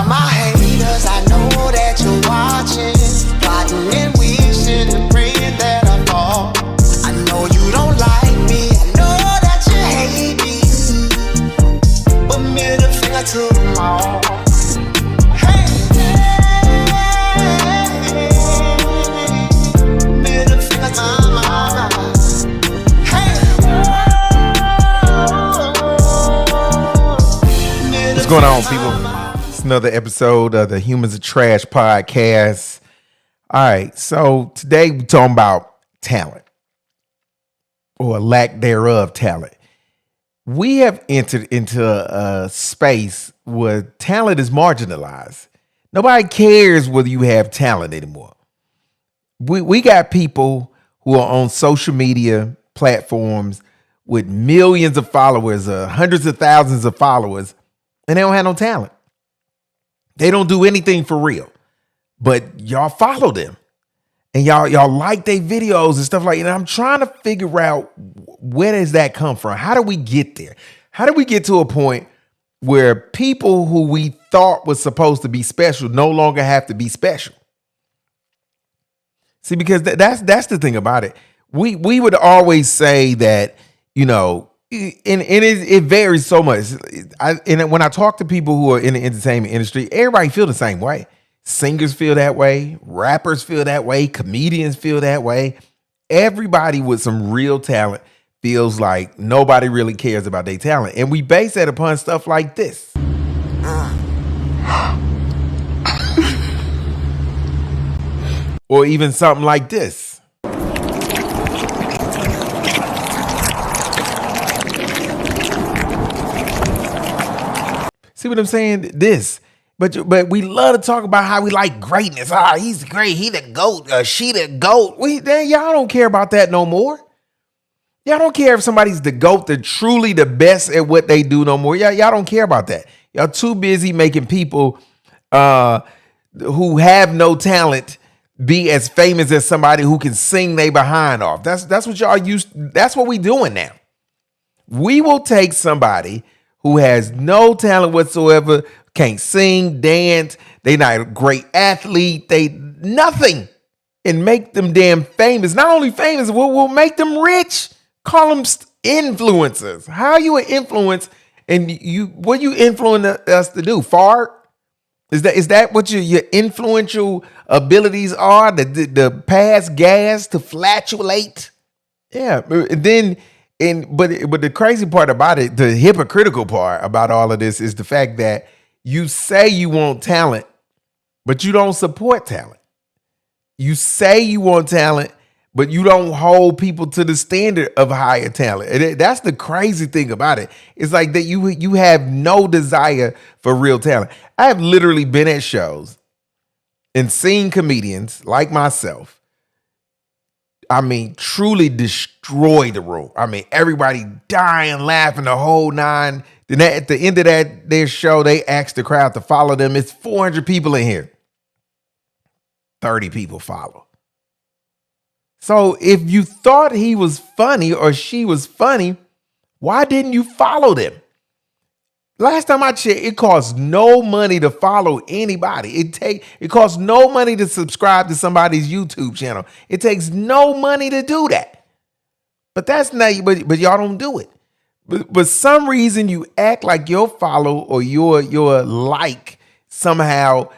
my haters, I know that you're watching, plotting and wishing and praying that I fall. I know you don't like me, I know that you hate me, but middle finger to them all. Hey, middle finger to them all. What's going on, people? It's another episode of the Humans of Trash podcast. All right, so today we're talking about talent or lack thereof talent. We have entered into a space where talent is marginalized. Nobody cares whether you have talent anymore. We got people who are on social media platforms with millions of followers, hundreds of thousands of followers, and they don't have no talent. They don't do anything for real, but y'all follow them and y'all like their videos and stuff like that. And I'm trying to figure out, where does that come from? How do we get there? How do we get to a point where people who we thought was supposed to be special no longer have to be special? See, because that's the thing about it. We would always say that, you know, and it varies so much. And when I talk to people who are in the entertainment industry, everybody feel the same way. Singers feel that way. Rappers feel that way. Comedians feel that way. Everybody with some real talent feels like nobody really cares about their talent. And we base that upon stuff like this. Or even something like this. See what I'm saying? This. But we love to talk about how we like greatness. He's great. He the GOAT. She the GOAT. Y'all don't care about that no more. Y'all don't care if somebody's the GOAT, they're truly the best at what they do no more. Y'all don't care about that. Y'all too busy making people who have no talent be as famous as somebody who can sing they behind off. That's what y'all that's what we doing now. We will take somebody who has no talent whatsoever, can't sing, dance, they not a great athlete, they nothing, and make them damn famous. Not only famous, we'll make them rich. Call them influencers. How are you an influence? And what you influence us to do? Fart? Is that what your influential abilities are? The pass gas, to flatulate? Yeah, and then. But the crazy part about it, the hypocritical part about all of this, is the fact that you say you want talent, but you don't support talent. You say you want talent, but you don't hold people to the standard of higher talent. And that's the crazy thing about it. It's like that you have no desire for real talent. I have literally been at shows and seen comedians like myself, I mean, truly destroy the room. I mean, everybody dying, laughing, the whole nine. Then at the end of their show, they asked the crowd to follow them. It's 400 people in here. 30 people follow. So if you thought he was funny or she was funny, why didn't you follow them? Last time I checked, it costs no money to follow anybody. It costs no money to subscribe to somebody's YouTube channel. It takes no money to do that. But that's not. But y'all don't do it. But some reason you act like your follow or your like somehow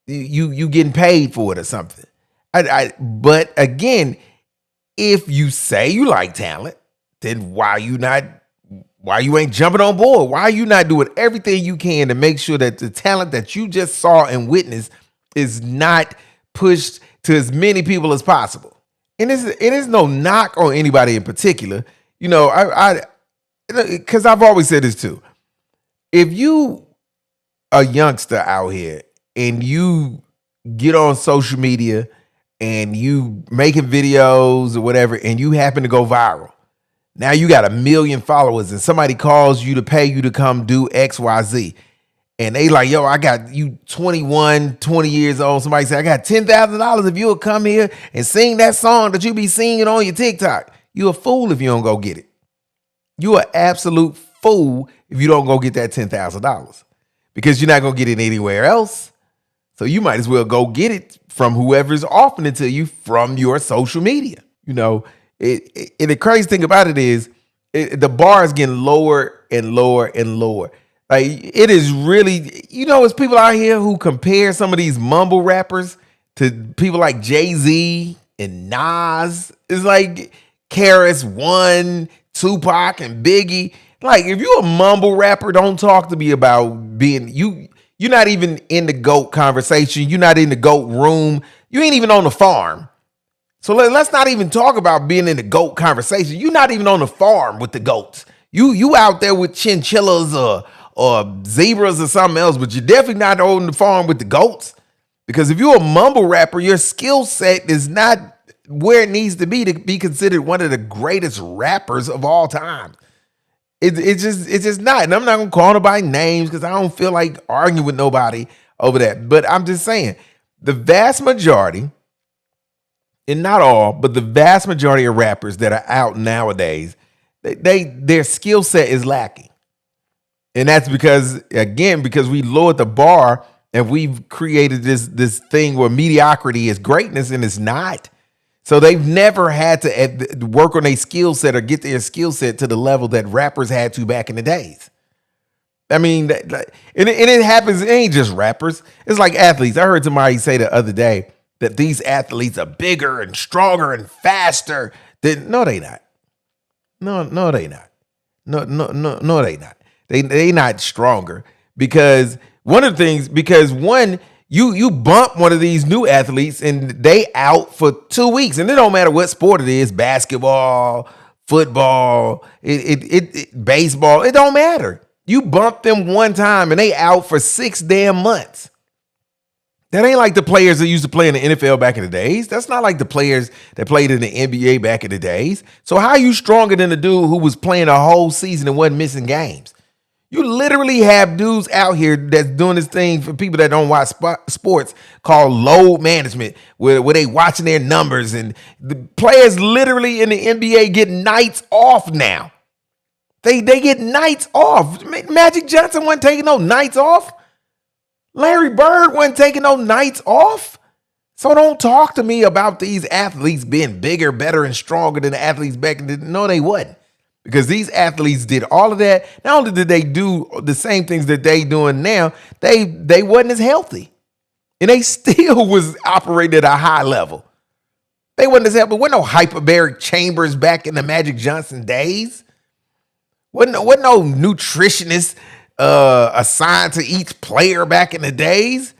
you getting paid for it or something. But again, if you say you like talent, then why you ain't jumping on board? Why are you not doing everything you can to make sure that the talent that you just saw and witnessed is not pushed to as many people as possible? And it is no knock on anybody in particular. You know, because I've always said this too. If you a youngster out here and you get on social media and you making videos or whatever, and you happen to go viral, now you got 1 million followers and somebody calls you to pay you to come do XYZ. And they like, yo, I got you 21, 20 years old. Somebody say, I got $10,000 if you'll come here and sing that song that you be singing on your TikTok. You a fool if you don't go get it. You an absolute fool if you don't go get that $10,000. because you're not going to get it anywhere else. So you might as well go get it from whoever's offering it to you from your social media. You know, the crazy thing about it is the bar is getting lower and lower and lower. Like, it is really, it's people out here who compare some of these mumble rappers to people like Jay-Z and Nas. It's like Karis One, Tupac, and Biggie. Like, if you're a mumble rapper, don't talk to me about being you're not even in the GOAT conversation. You're not in the GOAT room. You ain't even on the farm. So let's not even talk about being in the GOAT conversation. You're not even on the farm with the GOATs. You out there with chinchillas or zebras or something else, but you're definitely not on the farm with the GOATs. Because if you're a mumble rapper, your skill set is not where it needs to be considered one of the greatest rappers of all time. It's just not. And I'm not gonna call nobody names because I don't feel like arguing with nobody over that. But I'm just saying, the vast majority, and not all, but the vast majority of rappers that are out nowadays, their skill set is lacking. And that's because we lowered the bar and we've created this thing where mediocrity is greatness, and it's not. So they've never had to work on a skill set or get their skill set to the level that rappers had to back in the days. I mean, and it happens. It ain't just rappers. It's like athletes. I heard somebody say the other day that these athletes are bigger and stronger and faster. No, they not. No, they not. No, they not. They not stronger because you bump one of these new athletes and they out for 2 weeks, and it don't matter what sport it is, basketball, football, baseball, it don't matter. You bump them one time and they out for 6 damn months. That ain't like the players that used to play in the NFL back in the days. That's not like the players that played in the NBA back in the days. So how are you stronger than the dude who was playing a whole season and wasn't missing games? You literally have dudes out here that's doing this thing for people that don't watch sports called load management, where they watching their numbers, and the players literally in the NBA get nights off now. They get nights off. Magic Johnson wasn't taking no nights off. Larry Bird wasn't taking no nights off. So don't talk to me about these athletes being bigger, better, and stronger than the athletes back in the day. No, they wasn't. Because these athletes did all of that. Not only did they do the same things that they doing now, they wasn't as healthy. And they still was operating at a high level. They wasn't as healthy. Wasn't no hyperbaric chambers back in the Magic Johnson days. Wasn't no nutritionist assigned to each player back in the days.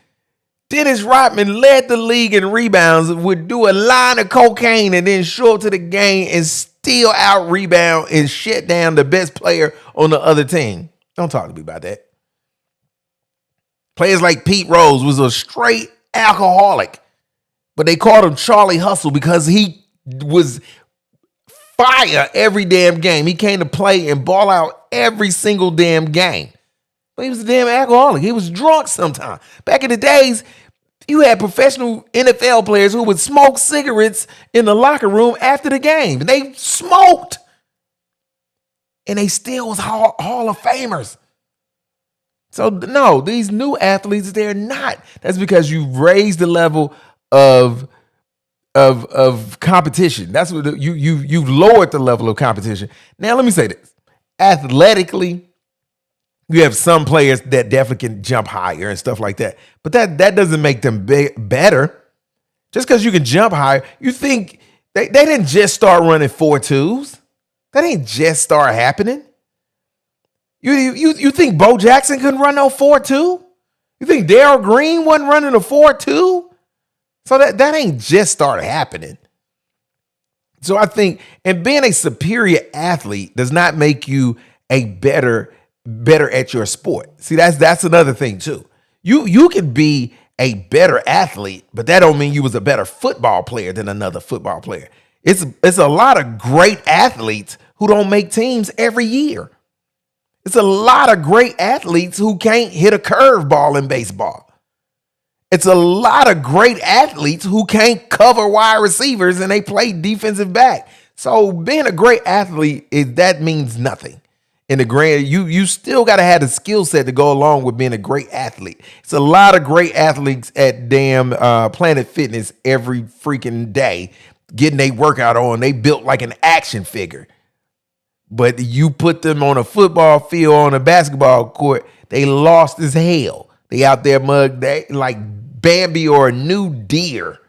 Dennis Rodman led the league in rebounds, would do a line of cocaine and then show up to the game and still out rebound and shut down the best player on the other team. Don't talk to me about that. Players like Pete Rose was a straight alcoholic, but they called him Charlie Hustle because he was fire every damn game. He came to play and ball out every single damn game. But he was a damn alcoholic. He was drunk sometimes. Back in the days, you had professional NFL players who would smoke cigarettes in the locker room after the game. They smoked. And they still was Hall of Famers. So no, these new athletes, they're not. That's because you've raised the level of competition. That's what you've lowered the level of competition. Now let me say this. Athletically, you have some players that definitely can jump higher and stuff like that. But that doesn't make them better. Just because you can jump higher, you think they didn't just start running 4.2s. That ain't just start happening. You think Bo Jackson couldn't run no 4.2? You think Darryl Green wasn't running a 4.2? So that ain't just started happening. So I think, and being a superior athlete does not make you a better at your sport. See, that's another thing too. You could be a better athlete, but that don't mean you was a better football player than another football player. It's a lot of great athletes who don't make teams every year. It's a lot of great athletes who can't hit a curveball in baseball. It's a lot of great athletes who can't cover wide receivers and they play defensive back. So being a great athlete, that means nothing. In the grand, you still got to have the skill set to go along with being a great athlete. It's a lot of great athletes at damn Planet Fitness every freaking day getting their workout on. They built like an action figure. But you put them on a football field, on a basketball court, they lost as hell. They out there like Bambi or a new deer.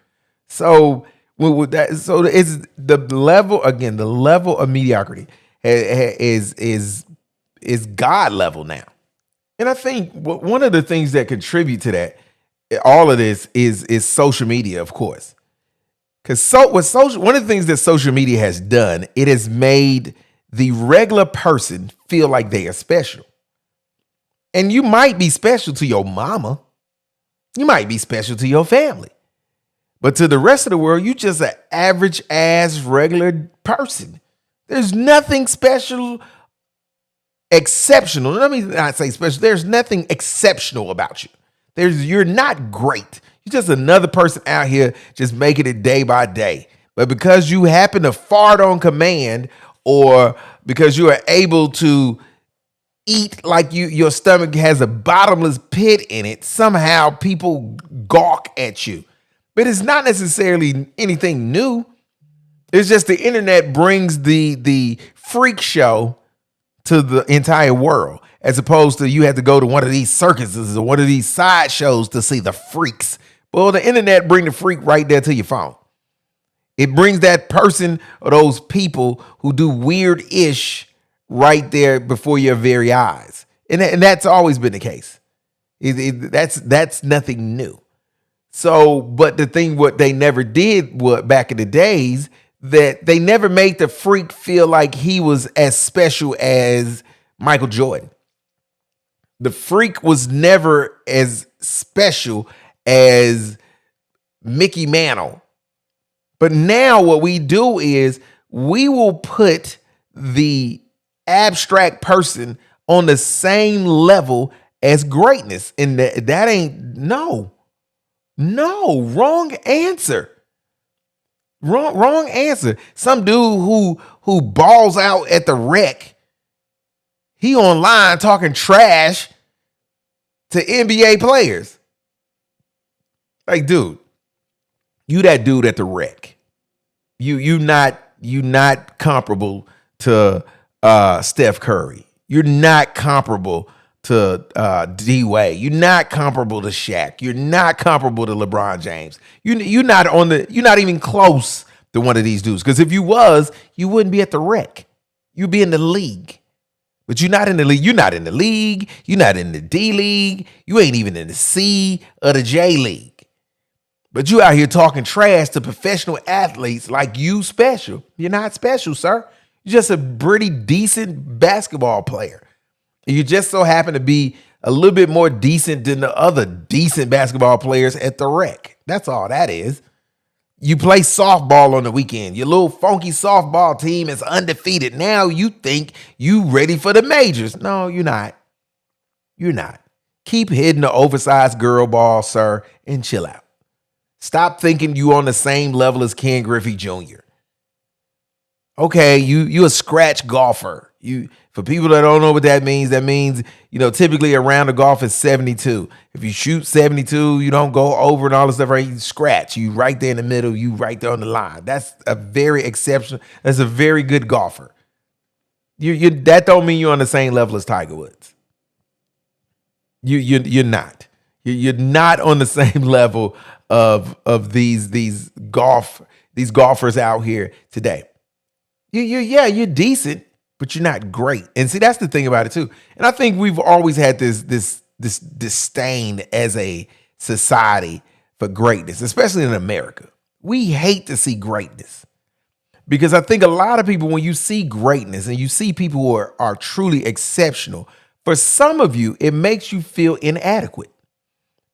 So with that, so it's the level again. The level of mediocrity is God level now, and I think one of the things that contribute to that, all of this is social media, of course. Because one of the things that social media has done, it has made the regular person feel like they are special. And you might be special to your mama. You might be special to your family. But to the rest of the world, you just an average ass regular person. There's nothing special, exceptional. Let me not say special. There's nothing exceptional about you. You're not great. You're just another person out here just making it day by day. But because you happen to fart on command, or because you are able to eat like your stomach has a bottomless pit in it, somehow people gawk at you. But it's not necessarily anything new. It's just the internet brings the freak show to the entire world, as opposed to you have to go to one of these circuses or one of these side shows to see the freaks. Well, the internet bring the freak right there to your phone. It brings that person or those people who do weird-ish right there before your very eyes. And that's always been the case. That's nothing new. So, but the thing what they never did back in the days, that they never made the freak feel like he was as special as Michael Jordan. The freak was never as special as Mickey Mantle. But now what we do is we will put the abstract person on the same level as greatness. And that ain't, no, wrong answer. Wrong answer. Some dude who balls out at the rec, he online talking trash to NBA players. Like, dude, you that dude at the rec. You not comparable to Steph Curry. You're not comparable to D Wade. You're not comparable to Shaq. You're not comparable to LeBron James. You're not even close to one of these dudes. Because if you was, you wouldn't be at the rec. You'd be in the league. But you're not in the league. You're not in the league. You're not in the D League. You ain't even in the C or the J League. But you out here talking trash to professional athletes like you special. You're not special, sir. You're just a pretty decent basketball player. You just so happen to be a little bit more decent than the other decent basketball players at the rec. That's all that is. You play softball on the weekend. Your little funky softball team is undefeated. Now you think you ready for the majors. No, you're not. You're not. Keep hitting the oversized girl ball, sir, and chill out. Stop thinking you on the same level as Ken Griffey Jr. Okay, you a scratch golfer. For people that don't know what that means typically a round of golf is 72. If you shoot 72, you don't go over and all this stuff, right? You scratch. You right there in the middle, you right there on the line. That's a very exceptional. That's a very good golfer. You that don't mean you're on the same level as Tiger Woods. You're not. You're not on the same level of these golfers out here today. You're decent, but you're not great. And see, that's the thing about it too. And I think we've always had this disdain as a society for greatness, especially in America. We hate to see greatness because I think a lot of people, when you see greatness and you see people who are truly exceptional, for some of you, it makes you feel inadequate.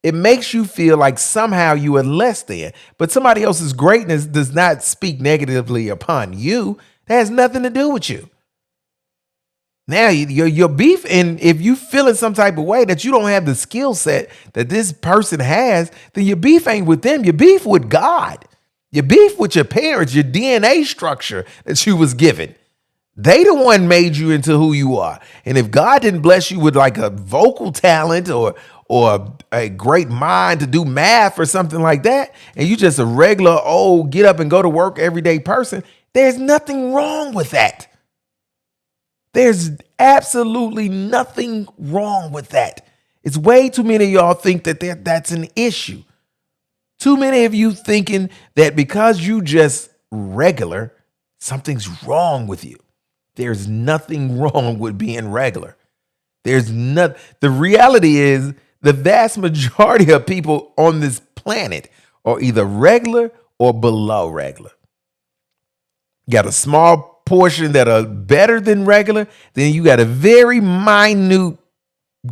It makes you feel like somehow you are less than, but somebody else's greatness does not speak negatively upon you. That has nothing to do with you. Now your beef, and if you feel in some type of way that you don't have the skill set that this person has, then your beef ain't with them. Your beef with God. Your beef with your parents, your DNA structure that you was given. They the one made you into who you are. And if God didn't bless you with like a vocal talent or a great mind to do math or something like that, and you just a regular old get up and go to work everyday person, there's nothing wrong with that. There's absolutely nothing wrong with that. It's way too many of y'all think that that's an issue. Too many of you thinking that because you just regular, something's wrong with you. There's nothing wrong with being regular. There's not. The reality is the vast majority of people on this planet are either regular or below regular. You got a small portion that are better than regular. Then you got a very minute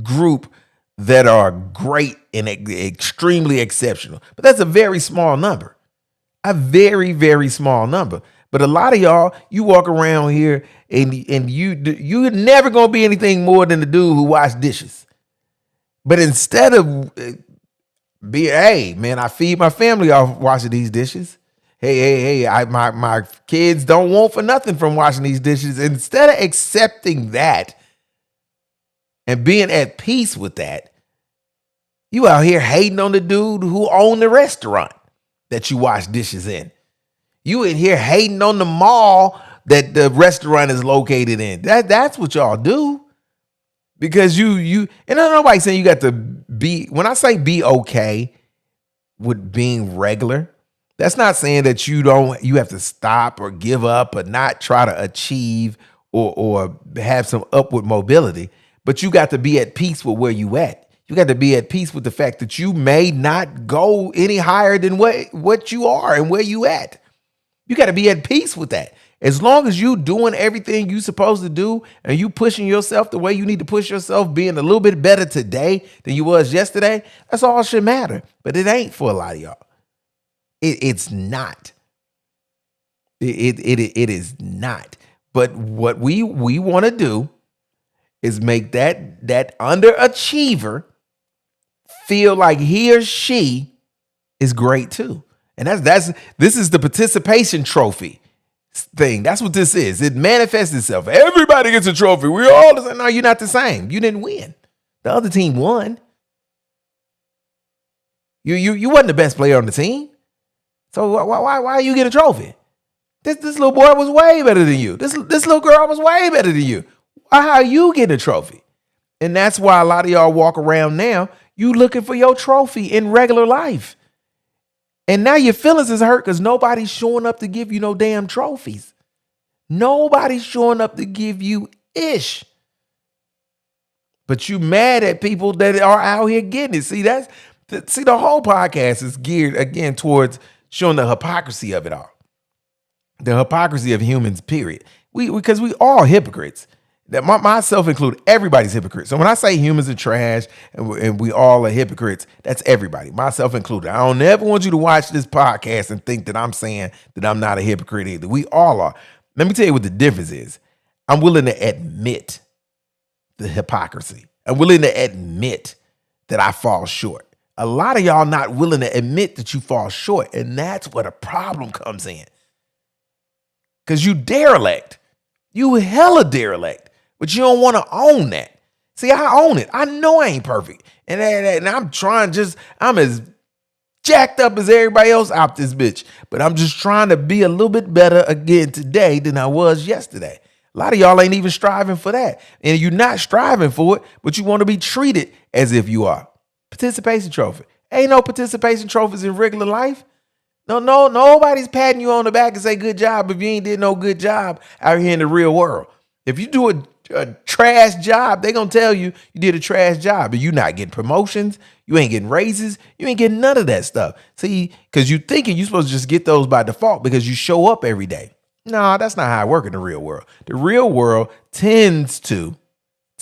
group that are great and extremely exceptional. But that's a very small number. A very, very small number. But a lot of y'all, you walk around here and you're never going to be anything more than the dude who wash dishes. But instead of hey, man, I feed my family off washing these dishes. Hey, my kids don't want for nothing from washing these dishes. Instead of accepting that and being at peace with that, you out here hating on the dude who owned the restaurant that you wash dishes in. You in here hating on the mall that the restaurant is located in. That's what y'all do. Because you and nobody saying you got to be, when I say be okay with being regular, that's not saying that you have to stop or give up or not try to achieve or have some upward mobility, but you got to be at peace with where you at. You got to be at peace with the fact that you may not go any higher than what you are and where you at. You got to be at peace with that. As long as you doing everything you supposed to do and you pushing yourself the way you need to push yourself, being a little bit better today than you was yesterday, that's all should matter. But it ain't for a lot of y'all. It's not. It is not. But what we want to do is make that underachiever feel like he or she is great too. And this is the participation trophy thing. That's what this is. It manifests itself. Everybody gets a trophy. We all say, no, you're not the same. You didn't win. The other team won. You wasn't the best player on the team. So why you get a trophy? This little boy was way better than you. This little girl was way better than you. Why are you getting a trophy? And that's why a lot of y'all walk around now, you looking for your trophy in regular life. And now your feelings is hurt because nobody's showing up to give you no damn trophies. Nobody's showing up to give you ish. But you mad at people that are out here getting it. See, the whole podcast is geared again towards showing the hypocrisy of it all. The hypocrisy of humans, period. Because we all hypocrites. That myself included, everybody's hypocrite. So when I say humans are trash and we all are hypocrites, that's everybody, myself included. I don't ever want you to watch this podcast and think that I'm saying that I'm not a hypocrite either. We all are. Let me tell you what the difference is. I'm willing to admit the hypocrisy. I'm willing to admit that I fall short. A lot of y'all not willing to admit that you fall short, and that's where the problem comes in. Because you derelict. You hella derelict. But you don't want to own that. See, I own it. I know I ain't perfect. And I'm as jacked up as everybody else out this bitch. But I'm just trying to be a little bit better again today than I was yesterday. A lot of y'all ain't even striving for that. And you're not striving for it, but you want to be treated as if you are. Participation trophy. Ain't no participation trophies in regular life. No, nobody's patting you on the back and say good job if you ain't did no good job out here in the real world. If you do a trash job, they gonna tell you did a trash job, but you not getting promotions, you ain't getting raises, you ain't getting none of that stuff. See, because you thinking you supposed to just get those by default because you show up every day. No, that's not how it works in the real world. The real world tends to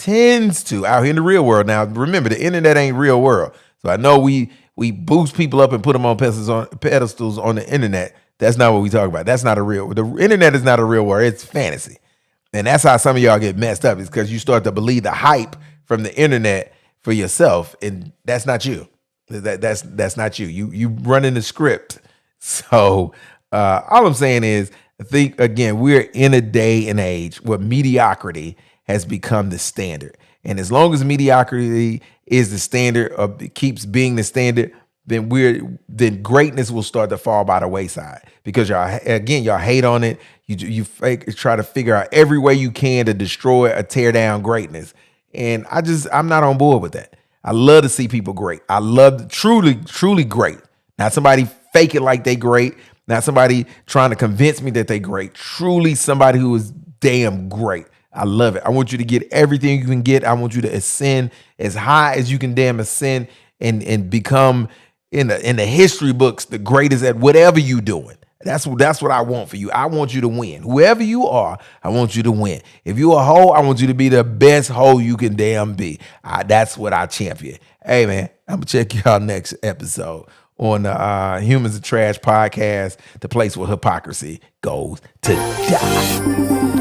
out here in the real world. Now, remember, the internet ain't real world. So I know we boost people up and put them on pedestals on the internet. That's not what we talk about. That's not the internet is not a real world. It's fantasy. And that's how some of y'all get messed up, is because you start to believe the hype from the internet for yourself. And that's not you. That's not you. You running the script. So all I'm saying is I think, again, we're in a day and age where mediocrity has become the standard. And as long as mediocrity is the standard, or keeps being the standard, then greatness will start to fall by the wayside, because y'all hate on it. You try to figure out every way you can to destroy or tear down greatness. And I'm not on board with that. I love to see people great. I love truly great. Not somebody fake it like they great. Not somebody trying to convince me that they great. Truly somebody who is damn great. I love it. I want you to get everything you can get. I want you to ascend as high as you can damn ascend, and become in the history books the greatest at whatever you doing. That's what I want for you. I want you to win. Whoever you are, I want you to win. If you a hoe, I want you to be the best hoe you can damn be. That's what I champion. Hey man, I'm gonna check y'all next episode on the Humans of Trash podcast, the place where hypocrisy goes to die.